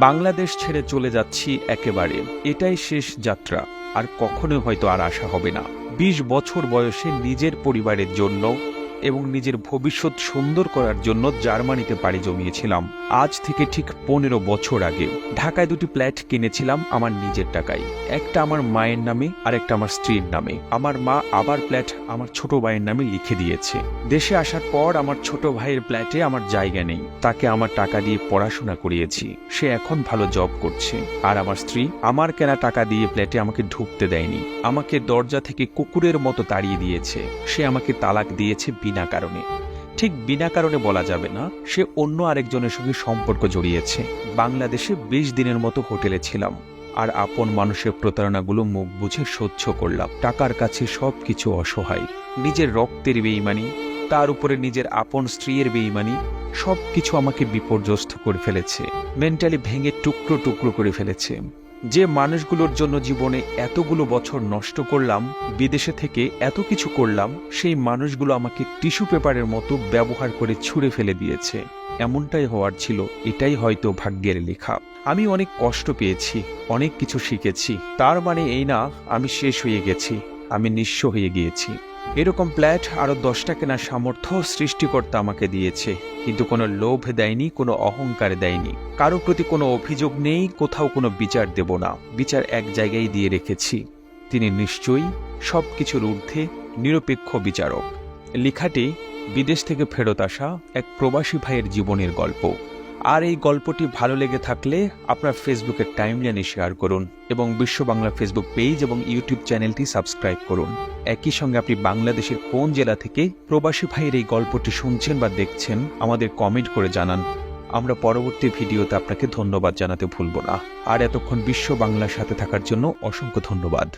বাংলাদেশ ছেড়ে চলে যাচ্ছি একেবারে, এটাই শেষ যাত্রা। আর কখনো হয়তো আর আসা হবে না। ২০ বছর বয়সে নিজের পরিবারের জন্য এবং নিজের ভবিষ্যৎ সুন্দর করার জন্য জার্মানিতে পাড়ি জমিয়েছিলাম। আজ থেকে ঠিক ১৫ বছর আগে ঢাকায় দুটি ফ্ল্যাট কিনেছিলাম আমার নিজের টাকায়। একটা আমার মায়ের নামে আর একটা আমার স্ত্রীর নামে। আমার মা আবার ফ্ল্যাট আমার ছোট ভাইয়ের নামে লিখে দিয়েছে। দেশে আসার পর আমার ছোট ভাইয়ের ফ্ল্যাটে আমার জায়গা নেই। তাকে আমার টাকা দিয়ে পড়াশোনা করিয়েছি, সে এখন ভালো জব করছে। আর আমার স্ত্রী আমার কেনা টাকা দিয়ে ফ্ল্যাটে আমাকে ঢুকতে দেয়নি, আমাকে দরজা থেকে কুকুরের মতো তাড়িয়ে দিয়েছে। সে আমাকে তালাক দিয়েছে বিনা কারণে। ঠিক বিনা কারণে বলা যাবে না, সে অন্য আরেকজনের সঙ্গে সম্পর্ক জড়িয়েছে। বাংলাদেশে ২০ দিনের মতো হোটেলে ছিলাম, আর আপন মানুষের প্রতারণাগুলো মুখ বুঝে সহ্য করলাম। টাকার কাছে সবকিছু অসহায়। নিজের রক্তের বেঈমানি, তার উপরে নিজের আপন স্ত্রীর বেঈমানি, সবকিছু আমাকে বিপর্যস্ত করে ফেলেছে। মেন্টালি ভেঙে টুকরো টুকরো করে ফেলেছে। যে মানুষগুলোর জন্য জীবনে এতগুলো বছর নষ্ট করলাম, বিদেশে থেকে এত কিছু করলাম, সেই মানুষগুলো আমাকে টিস্যু পেপারের মতো ব্যবহার করে ছুঁড়ে ফেলে দিয়েছে। এমনটাই হওয়ার ছিল, এটাই হয়তো ভাগ্যের লেখা। আমি অনেক কষ্ট পেয়েছি, অনেক কিছু শিখেছি। তার মানে এই না আমি শেষ হয়ে গেছি, আমি নিঃস্ব হয়ে গিয়েছি। এরকম ফ্ল্যাট আরো 10টা কেনার সামর্থ্য সৃষ্টিকর্তা আমাকে দিয়েছে, কিন্তু কোনো লোভ দেয়নি, কোনো অহংকার দেয়নি। কারো প্রতি কোনো অভিযোগ নেই, কোথাও কোনো বিচার দেব না। বিচার এক জায়গায় দিয়ে রেখেছি, তিনি নিশ্চয়ই সবকিছুর ঊর্ধ্বে নিরপেক্ষ বিচারক। লেখাটি বিদেশ থেকে ফেরত আসা এক প্রবাসী ভাইয়ের জীবনের গল্প। আর এই গল্পটি ভালো লেগে থাকলে আপনার ফেসবুকের টাইমলাইনে শেয়ার করুন এবং বিশ্ব বাংলা ফেসবুক পেজ এবং ইউটিউব চ্যানেলটি সাবস্ক্রাইব করুন। একই সঙ্গে আপনি বাংলাদেশের কোন জেলা থেকে প্রবাসী ভাইয়ের এই গল্পটি শুনছেন বা দেখছেন আমাদের কমেন্ট করে জানান। আমরা পরবর্তী ভিডিওতে আপনাকে ধন্যবাদ জানাতে ভুলব না। আর এতক্ষণ বিশ্ব বাংলার সাথে থাকার জন্য অসংখ্য ধন্যবাদ।